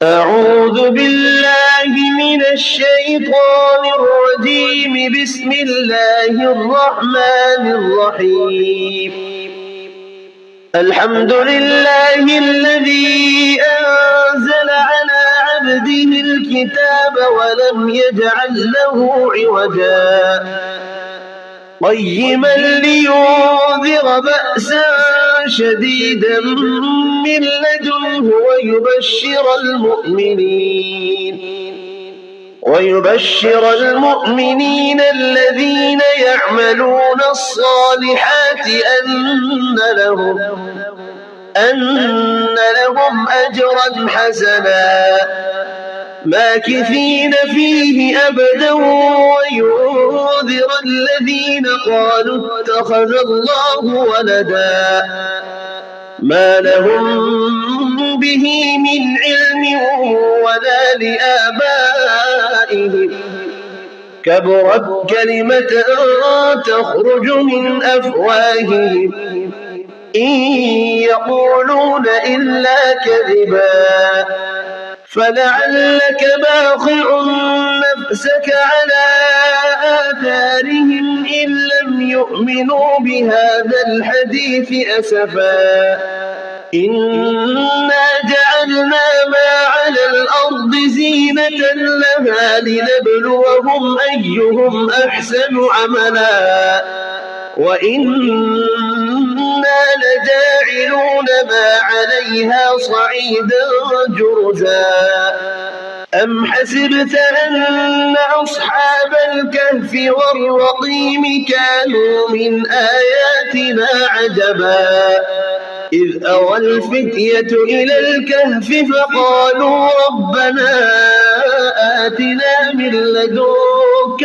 أعوذ بالله من الشيطان الرجيم. بسم الله الرحمن الرحيم. الحمد لله الذي أنزل على عبده الكتاب ولم يجعل له عوجا قيما لينذر بأسا شديدا من لدنه ويبشر المؤمنين الذين يعملون الصالحات أن لهم أجرا حسنا ماكثين فيه أبدا، وينذر الذين قالوا اتخذ الله ولدا ما لهم به من علم ولا لآبائهم. كبرت كلمة تخرج من أفواههم إن يقولون إلا كذبا. فلعلك باخع نفسك على آثارهم إن لم يؤمنوا بهذا الحديث أسفا. إنا جعلنا ما على الأرض زينة لها لنبلوهم أيهم أحسن عملا وإنا لجاعلون ما عليها صعيدا جرزا. أم حسبت أن أصحاب الكهف والرقيم كانوا من آياتنا عجبا إذ أوى الفتية إلى الكهف فقالوا ربنا آتنا من لدنك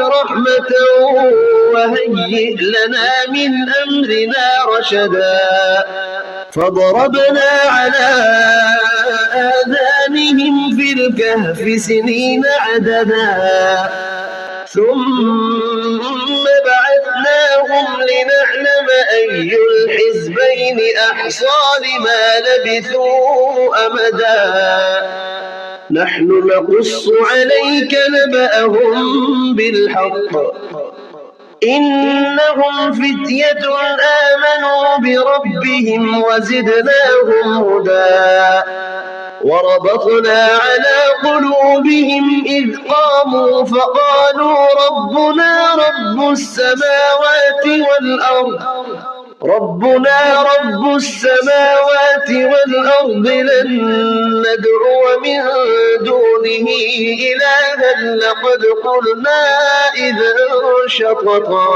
رحمة وهيئ لنا من أمرنا رشدا. فضربنا على آذانهم في الكهف سنين عددا ثم بعثناهم لنعلم أي الحزبين أحصى لما لبثوا أمدا. نحن نقص عليك نبأهم بالحق إنهم فتية آمنوا بربهم وزدناهم هدى. وربطنا على قلوبهم إذ قاموا فقالوا ربنا رب السماوات والأرض لن ندعو من دونه إلها لقد قلنا إذا شططا.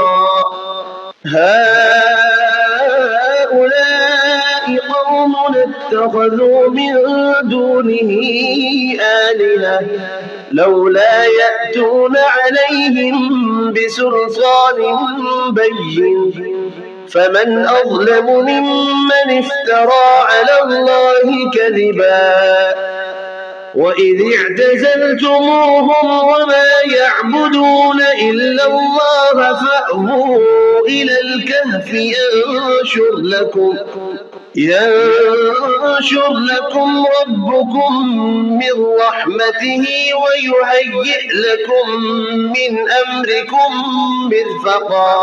هؤلاء قوم اتخذوا من دونه آلهة لولا يأتون عليهم بسلطان بين فمن أظلم ممن افترى على الله كذبا. وإذ اعتزلتموهم وما يعبدون إلا الله فأووا إلى الكهف ينشر لكم ربكم من رحمته ويهيئ لكم من أمركم مرفقا.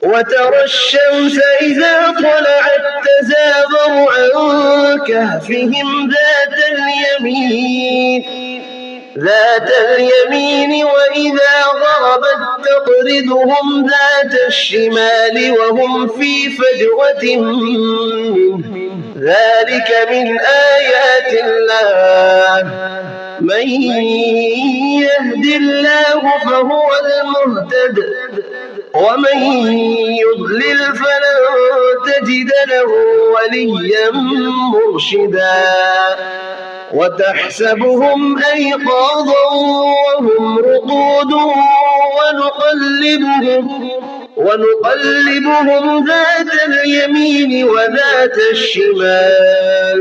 وترى الشمس إذا طلعت تزاور عن كهفهم ذات اليمين وإذا غربت تقرضهم ذات الشمال وهم في فجوة منه. ذلك من آيات الله من يهد الله فهو المهتد ومن يضلل فلن تجد له وليا مرشدا. وتحسبهم أيقاظا وهم رقود ونقلبهم ذات اليمين وذات الشمال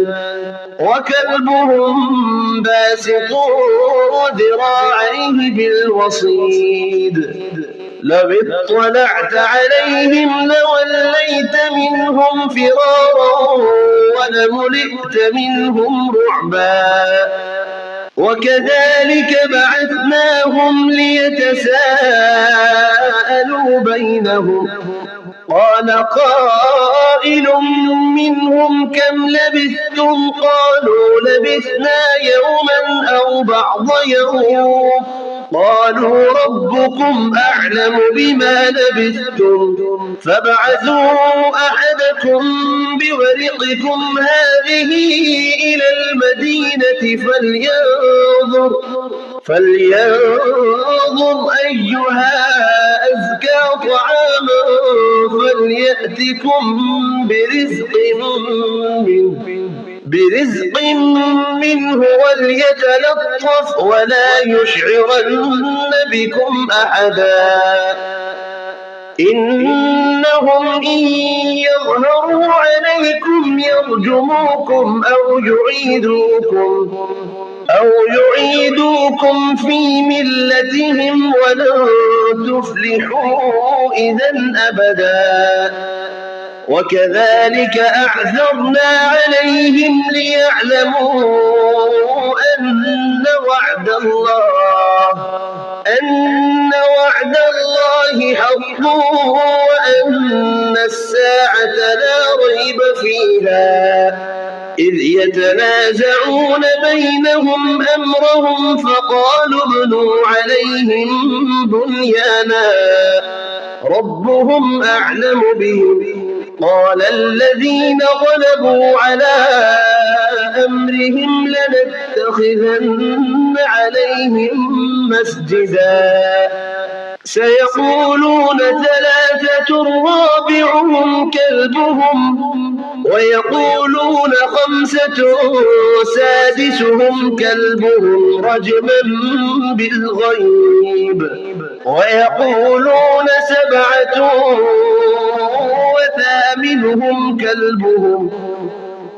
وكلبهم باسط ذراعيه بالوصيد لو اطلعت عليهم لوليت منهم فرارا ولملئت منهم رعبا وكذلك بعثناهم ليتساءلوا بينهم قال قائل منهم كم لبثتم قالوا لبثنا يوما أو بعض يوم قالوا ربكم أعلم بما لبثتم فابعثوا أحدكم بورقكم هذه إلى المدينة فلينظر أيها أزكى طعاما فليأتكم برزق منه وليتلطف ولا يشعرن بكم أحدا إنهم إن يظهروا عليكم يرجموكم أو يعيدوكم في ملتهم ولن تفلحوا إذا أبدا وكذلك أعثرنا عليهم ليعلموا أن وعد الله حق وأن الساعة لا ريب فيها إذ يتنازعون بينهم أمرهم فقالوا ابنوا عليهم بنيانا ربهم أعلم بهم قال الذين غلبوا على أمرهم لنتخذن عليهم مسجدا سيقولون ثلاثة رابعهم كلبهم ويقولون خمسة سادسهم كلبهم رجما بالغيب ويقولون سبعة وثامنهم كلبهم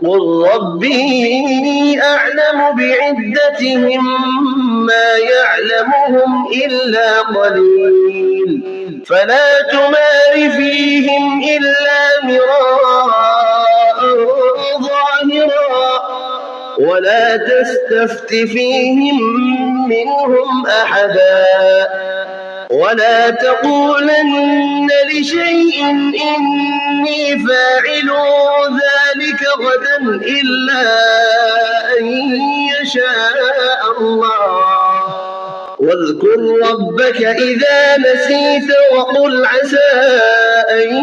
قل ربي أعلم بعدتهم ما يعلمهم إلا قليل فلا تمار فيهم إلا مراء ظاهرا ولا تستفت فيهم منهم أحدا ولا تقولن لشيء إني فاعل ذلك غدا إلا أن يشاء الله واذكر ربك إذا نسيت وقل عسى أن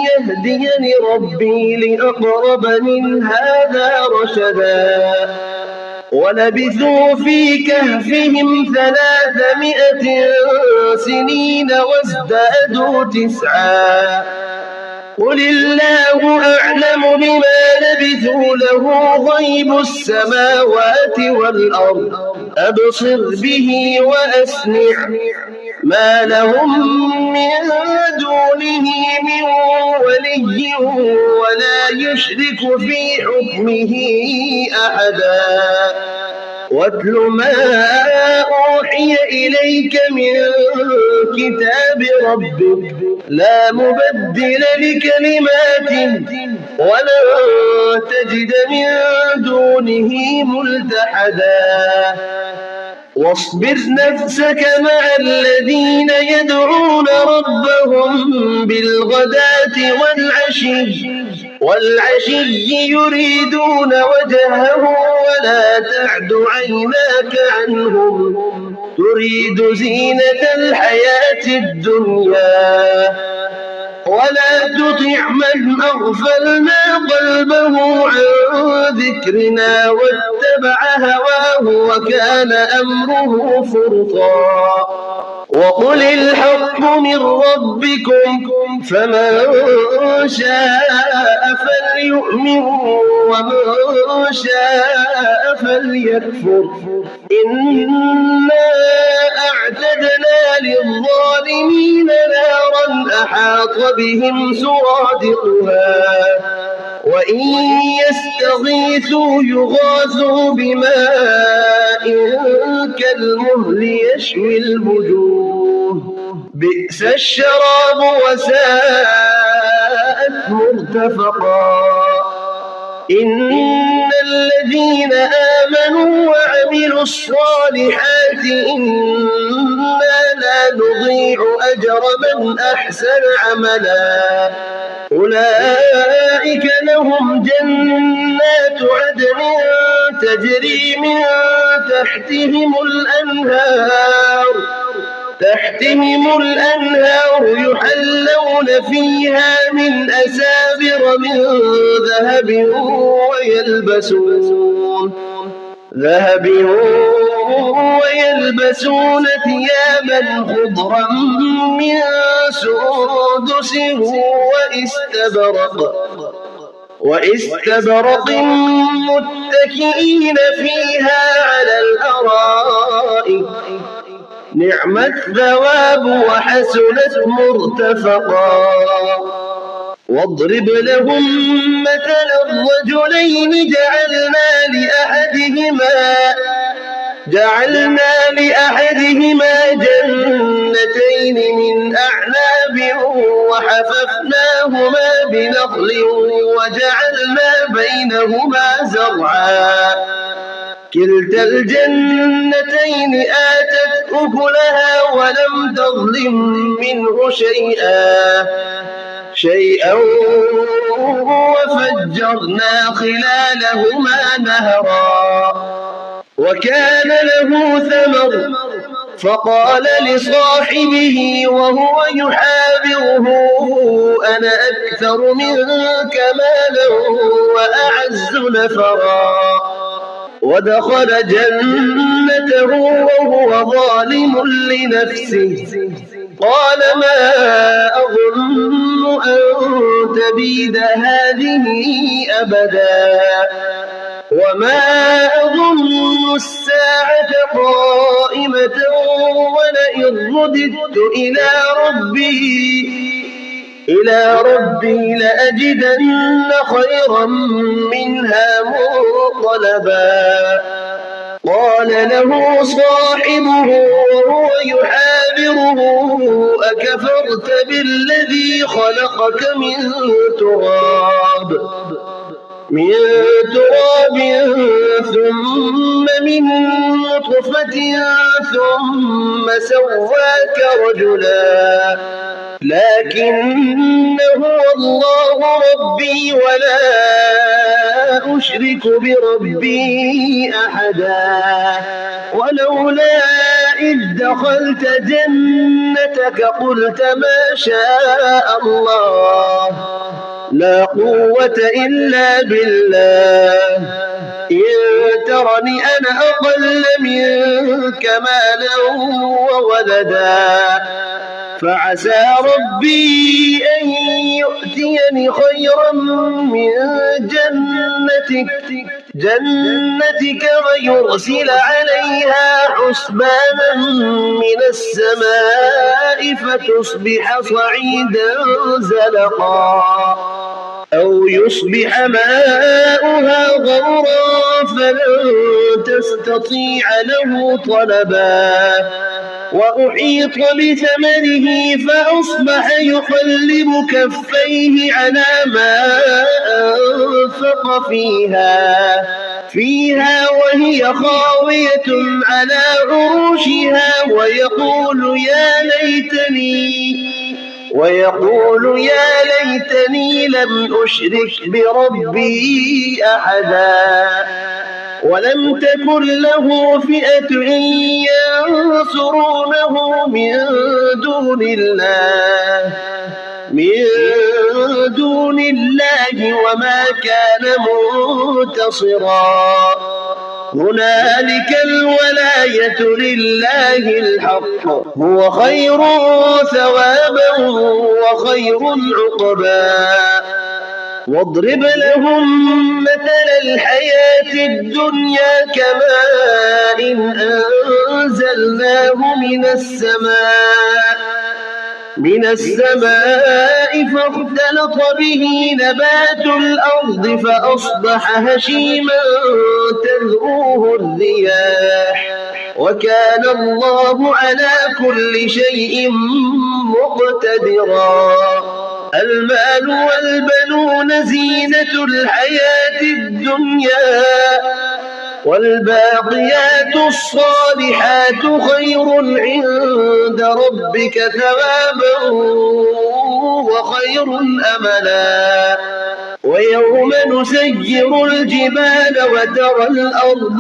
يهديني ربي لأقرب من هذا رشدا ولبثوا في كهفهم 300 سنين وازدادوا 9 قل الله أعلم بما لبثوا له غيب السماوات والأرض أبصر به وأسمع ما لهم من دونه من ولي ولا يشرك في حكمه أحدا واتل ما أوحي إليك من كتاب ربك لا مبدل لكلماته ولن تجد من دونه ملتحدا واصبر نفسك مع الذين يدعون ربهم بالغداة والعشي يريدون وجهه ولا تعد عيناك عنهم تريد زينة الحياة الدنيا ولا تطع من أغفلنا قلبه عن ذكرنا واتبع هواه وكان أمره فرطا وقل الحق من ربكم فمن شاء فليؤمن ومن شاء فليكفر إنا أعتدنا للظالمين نارا أحاط بهم سرادقها وإن يستغيثوا يغاثوا بماء كالمهل يشوي الوجوه بئس الشراب وساءت مرتفقا إن الذين آمنوا وعملوا الصالحات إنا لا نضيع أجر من أحسن عملا أولئك لهم جنات عدن تجري من تحتهم الأنهار يحلون فيها من أساور من ذهب ويلبسون ثيابا خضرا من سندس واستبرق متكئين فيها على الأرائك نعم الثواب وحسنت مرتفقا واضرب لهم مثلا الرجلين جعلنا لأحدهما جنتين من أعناب وحففناهما بنخل وجعلنا بينهما زرعا كلتا الجنتين آتت أكلها ولم تظلم منه شيئا وفجرنا خلالهما نهرا وكان له ثمر فقال لصاحبه وهو يحاوره أنا أكثر منك مالا وأعز نفرا ودخل جنته وهو ظالم لنفسه قال ما أظن أن تبيد هذه أبدا وما أظن الساعة قائمة ولئن رددت إلى ربي لأجدن خيرا منها منقلبا قال له صاحبه وهو يحاوره أكفرت بالذي خلقك من تراب ثم من نطفة ثم سواك رجلا لكن هو الله ربي ولا أشرك بربي أحدا ولولا إذ دخلت جنتك قلت ما شاء الله لا قوة إلا بالله إن ترني أنا أقل منك مالا وولدا فعسى ربي أن يؤتيني خيرا من جنتك ويرسل عليها حسبانا من السماء فتصبح صعيدا زلقا أو يصبح ماؤها غورا فلن تستطيع له طلبا وأحيط بثمره فأصبح يقلب كفيه على ما أنفق فيها وهي خاوية على عروشها ويقول يا ليتني لم أشرك بربي أحدا ولم تكن له فئة ينصرونه من دون الله وما كان منتصرا هنالك الولاية لله الحق هو خير ثوابا وخير عقبا واضرب لهم مثل الحياة الدنيا كماء أنزلناه من السماء فاختلط به نبات الأرض فأصبح هشيما تذروه الرياح وكان الله على كل شيء مقتدرا. المال والبنون زينة الحياة الدنيا، والباقيات الصالحات خير عند ربك ثوابا وخير أملا. ويوم نسير الجبال وترى الأرض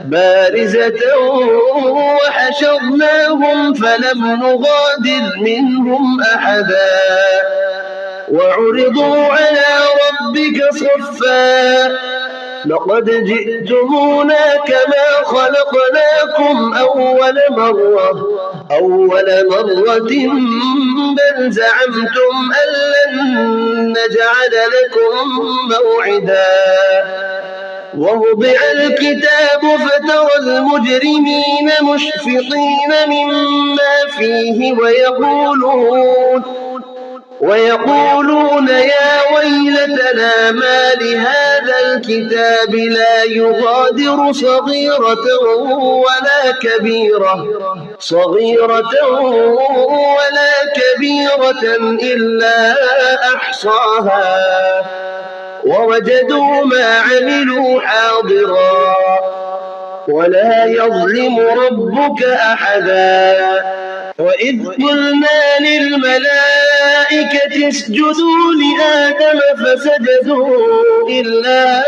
بارزة وحشرناهم فلم نغادر منهم أحدا وعرضوا على ربك صفا لقد جئتمونا كما خلقناكم أول مرة بل زعمتم أن لن نجعل لكم موعدا. ووضع الكتاب فترى المجرمين مشفقين مما فيه ويقولون يا ويلتنا ما لهذا الكتاب لا يغادر صغيرة ولا كبيرة إلا أحصاها ووجدوا ما عملوا حاضرا ولا يظلم ربك أحدا. وإذ قلنا للملائكة اسجدوا لآدم فسجدوا إلا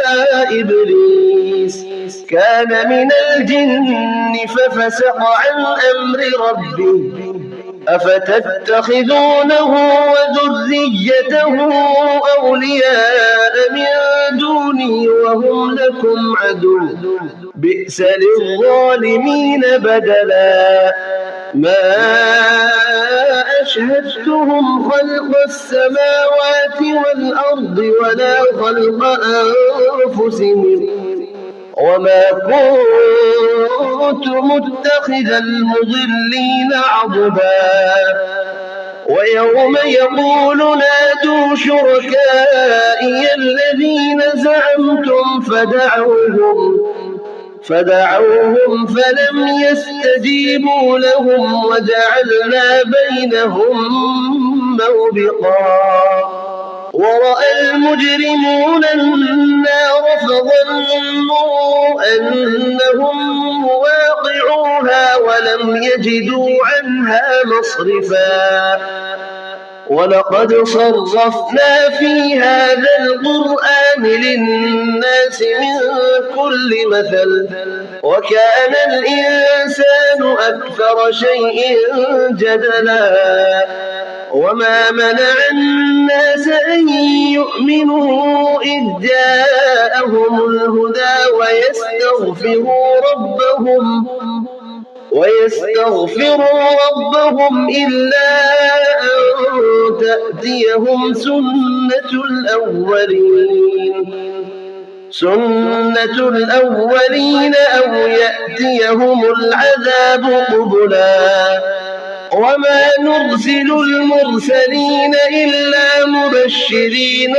إبليس كان من الجن ففسق عن أمر ربه أفتتخذونه وذريته أولياء من دوني وهم لكم عدو بئس للظالمين بدلا. ما أشهدتهم خلق السماوات والأرض ولا خلق أنفسهم وما كنت متخذ المضلين عضدا. ويوم يقول نادوا شركائي الذين زعمتم فدعوهم فلم يستجيبوا لهم وجعلنا بينهم موبقا. ورأى المجرمون النار فظنوا أنهم واقعوها ولم يجدوا عنها مصرفا. ولقد صرفنا في هذا القرآن للناس من كل مثل وكان الإنسان أكثر شيء جدلا. وما منع الناس أن يؤمنوا إذ جاءهم الهدى ويستغفروا ربهم إلا أن تأتيهم سنة الأولين أو يأتيهم العذاب قبلا. وما نرسل المرسلين إلا مبشرين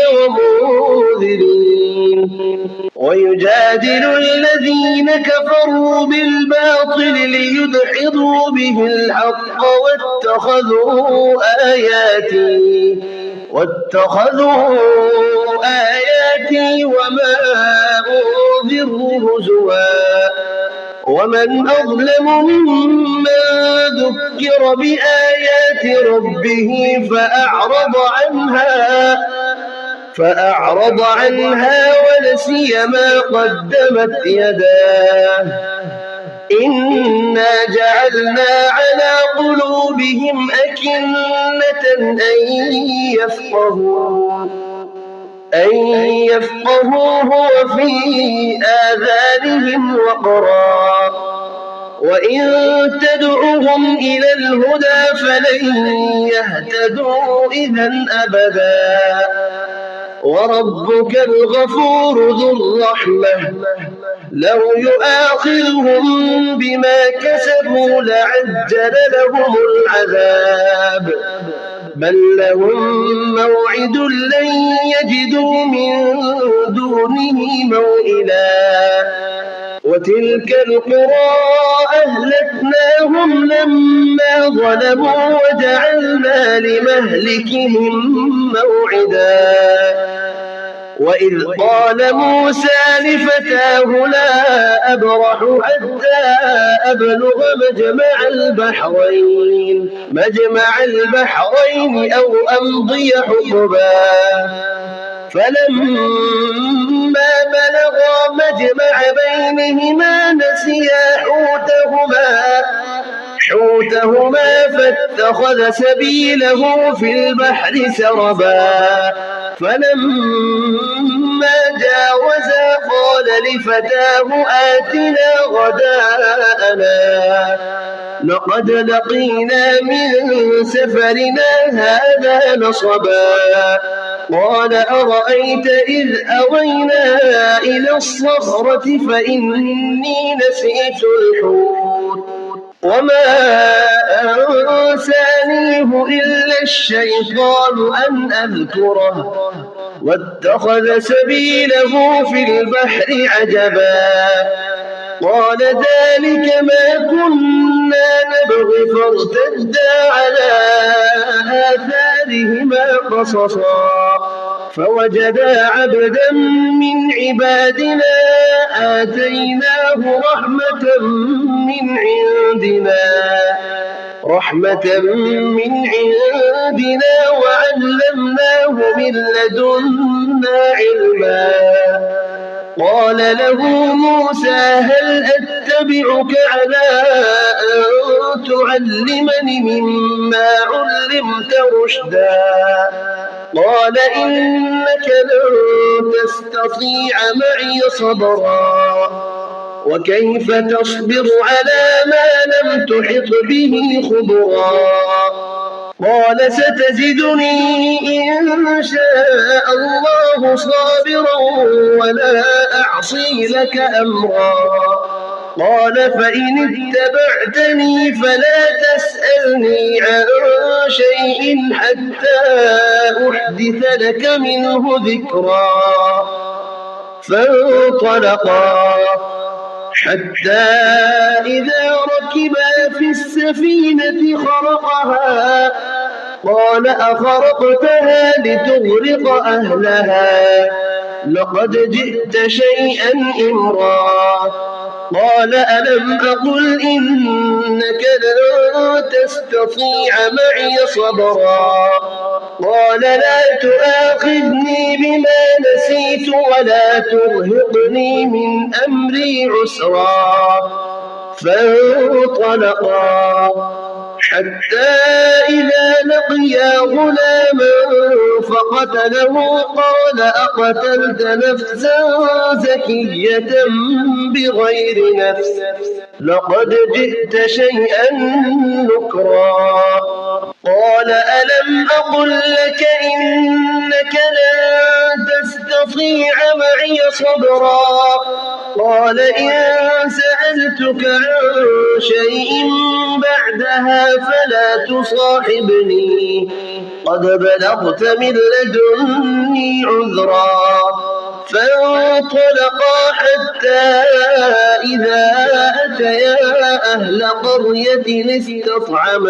ومنذرين ويجادل الذين كفروا بالباطل ليدحضوا به الحق واتخذوا آياتي وما أنذروا هزوا. ومن أظلم ممن ذكر بآيات ربه فأعرض عنها ونسي ما قدمت يداه. إنا جعلنا على قلوبهم أكنة أن يفقهوه وفي آذانهم وقرا وإن تدعوهم إلى الهدى فلن يهتدوا إذا أبدا. وربك الغفور ذو الرحمة لو يؤاخذهم بما كسبوا لعجل لهم العذاب بل لهم موعد لن يجدوا من دونه موئلا. وتلك القرى أهلكناهم لما ظلموا وجعلنا لمهلكهم موعدا وإذ قال موسى لفتاه لا أبرح حتى أبلغ مجمع البحرين أو أمضي حقبا فلما بلغا مجمع بينهما نسيا حوتهما فاتخذ سبيله في البحر سربا فلما جاوزا قال لفتاه آتنا غداءنا لقد لقينا من سفرنا هذا نصبا قال أرأيت إذ أوينا إلى الصخرة فإني نسيت الحوت وما أنسانيه إلا الشيطان أن أذكره واتخذ سبيله في البحر عجبا قال ذلك ما كنا نبغي فارتدا على آثارهما قصصا فوجدا عبدا من عبادنا آتيناه رحمة من عندنا وعلمناه من لدنا علما قال له موسى هل أتبعك على أن تعلمني مما علمت رشدا قال إنك لن تستطيع معي صبرا وكيف تصبر على ما لم تحط به خبرا قال ستجدني إن شاء الله صابرا ولا أعصي لك أمرا قال فإن اتبعتني فلا تسألني عن شيء حتى أحدث لك منه ذكرا فانطلقا حتى إذا ركبا في السفينة خرقها قال أخرقتها لتغرق أهلها لقد جئت شيئا إمرا قال ألم أقل إنك لن تستطيع معي صبرا قال لا تؤاخذني بما نسيت ولا ترهقني من أمري عسرا فانطلقا حتى إذا لقيا غلاما فقتله قال أقتلت نفسا زكية بغير نفس لقد جئت شيئا نكرا قال ألم أقل لك إنك لن تستطيع معي صبرا قال إن سألتك عن شيء بعدها فلا تصاحبني قد بلغت من لدني عذرا فانطلقا حتى إذا أتيا أهل قرية استطعما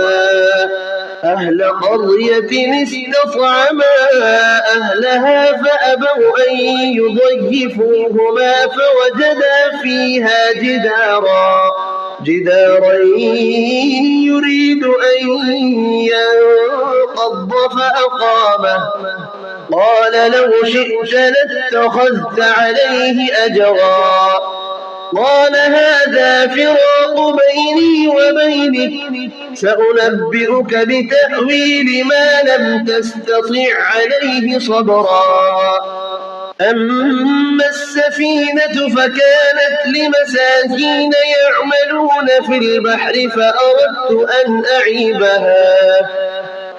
أهلها فأبوا أن يضيفوهما فوجدا فيها جدارا يريد أن ينقض فأقامه قال لو شئت لاتخذت عليه أجرا قال هذا فراق بيني وبينك سأنبئك بتأويل ما لم تستطع عليه صبرا أما السفينة فكانت لمساكين يعملون في البحر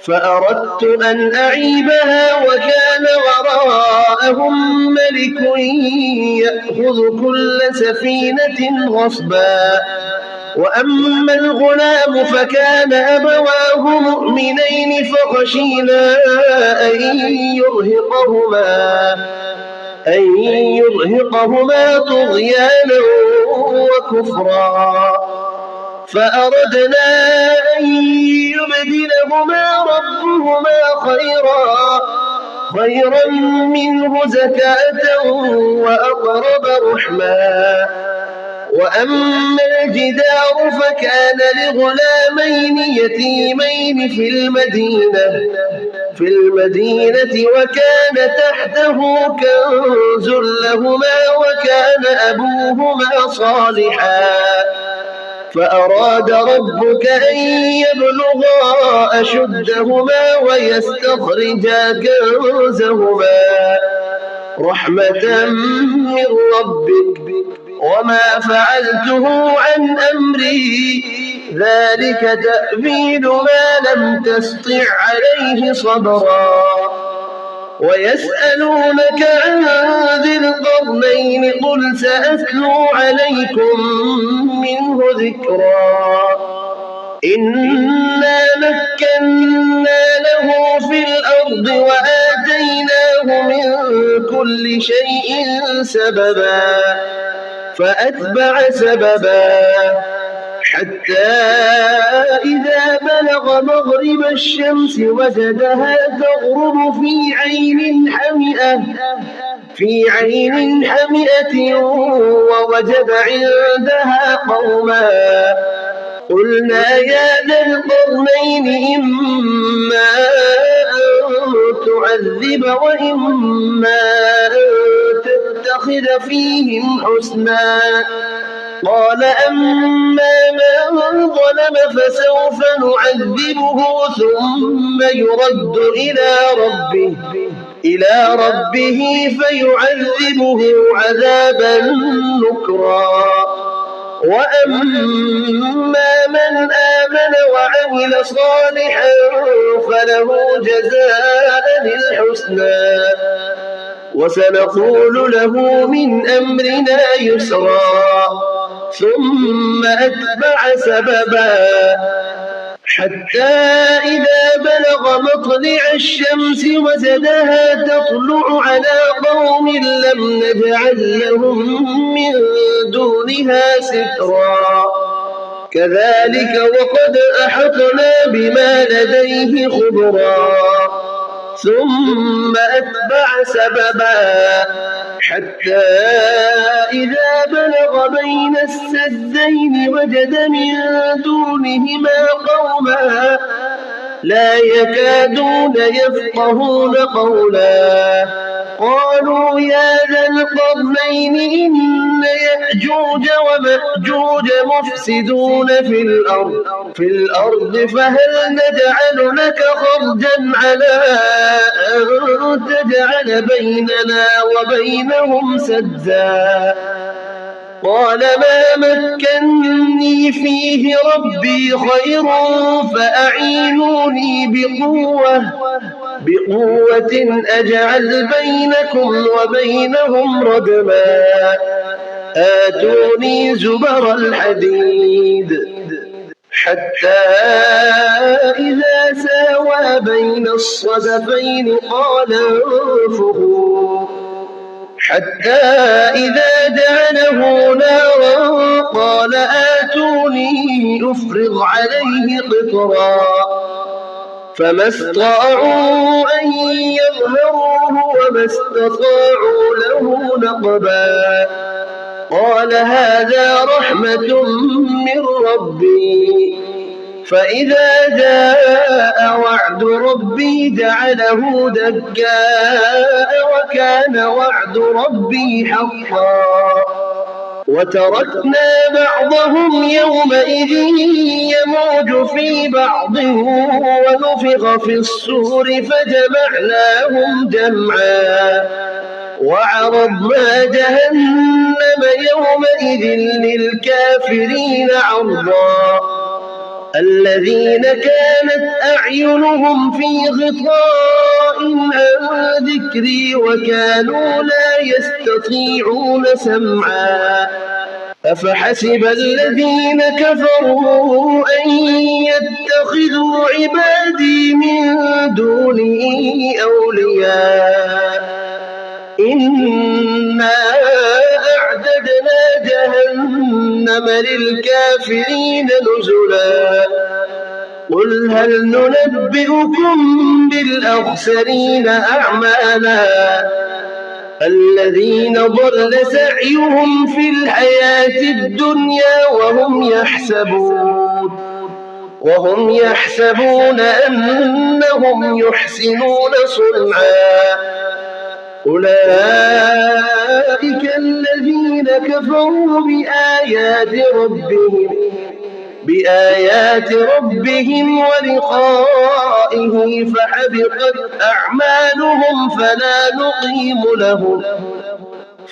فأردت أن أعيبها وكان وراءهم ملك يأخذ كل سفينة غصبا وأما الغلام فكان أبواه مؤمنين فخشينا أن أن يرهقهما طغيانا وكفرا، فأردنا أن يبدلهما ربهما خيرا منه زكاة وأقرب رحما. وأما الجدار فكان لغلامين يتيمين في المدينة وكان تحته كنز لهما وكان أبوهما صالحا، فأراد ربك أن يبلغا أشدهما ويستخرجا كنزهما رحمة من ربك، وما فعلته عن أمري، ذلك تأويل ما لم تسطع عليه صبرا. ويسألونك عن ذي القرنين قل سأتلو عليكم منه ذكرا. إنا مكنا له في الأرض وآتيناه من كل شيء سببا، فأتبع سببا حتى إذا بلغ مغرب الشمس وجدها تغرب في عين حمئة ووجد عندها قوما، قلنا يا ذا القرنين إما أن تعذب وإما أن تتخذ فيهم حسنا. قال أما من ظلم فسوف نعذبه ثم يرد إلى ربه فيعذبه عذابا نكرا. وأما من آمن وعمل صالحا فله جزاء الحسنى وسنقول له من أمرنا يسرا. ثم أتبع سببا حتى إذا بلغ مطلع الشمس وجدها تطلع على قوم لم نجعل لهم من دونها سترا، كذلك وقد أحطنا بما لديه خبرا. ثم أتبع سببا حتى إذا بلغ بين السدين وجد من دونهما قوما لا يكادون يفقهون قولا. قالوا يا ذا القرنين إن يأجوج ومأجوج مفسدون في الأرض فهل نجعل لك خرجا على أن تجعل بيننا وبينهم سدا. قال ما مكني فيه ربي خير فأعينوني بقوة أجعل بينكم وبينهم ردما. آتوني زبر الحديد حتى إذا ساوى بين الصدفين قال انفخوا، حتى إذا جعله نارا قال آتوني أفرغ عليه قطرا، فما استطاعوا أن يظهروه وما استطاعوا له نقبا. قال هذا رحمة من ربي، فإذا جاء وعد ربي جعله دكاء وكان وعد ربي حقا. وتركنا بعضهم يومئذ يموج في بعض ونفخ في الصور فجمعناهم جمعا وعرضنا جهنم يومئذ للكافرين عرضا. الذين كانت أعينهم في غطاء عن ذكري وكانوا لا يستطيعون سمعا. أفحسب الذين كفروا أن يتخذوا عبادي من دوني أولياء، إنما جهنم للكافرين نزلا قل هل ننبئكم بالأخسرين أعمالا الذين ضل سعيهم في الحياة الدنيا وهم يحسبون أنهم يحسنون صنعا أولئك الذين كفروا بآيات ربهم ولقائه فحبطت أعمالهم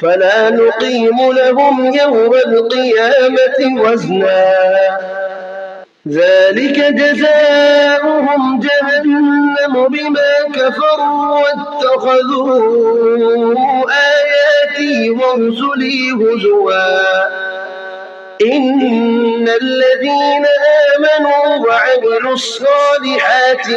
فلا نقيم لهم يوم القيامة وزنا ذلك جزاؤهم جهنم بما كفروا واتخذوا آياتي ورسلي هزوا إن الذين آمنوا وعملوا الصالحات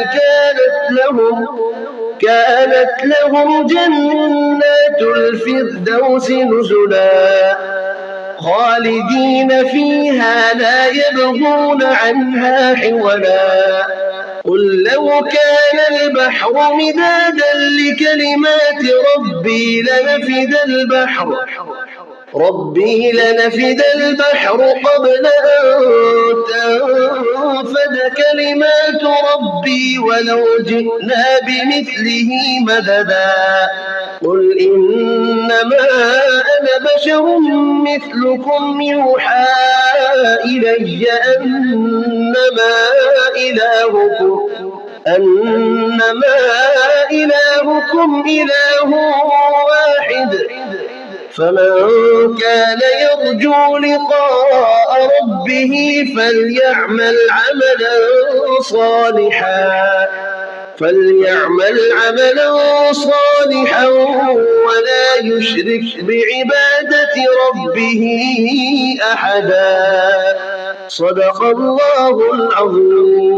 كانت لهم جنات الفردوس نزلا خالدين فيها لا يبغون عنها حولا قل لو كان البحر مدادا لكلمات ربي لنفد البحر قبل أن تنفد كلمات ربي ولو جئنا بمثله مددا قل إنما أنا بشر مثلكم يوحى إلي أنما إلهكم إله واحد فمن كان يرجو لقاء ربه فليعمل عملا صالحا ولا يشرك بعبادة ربه أحدا صدق الله العظيم.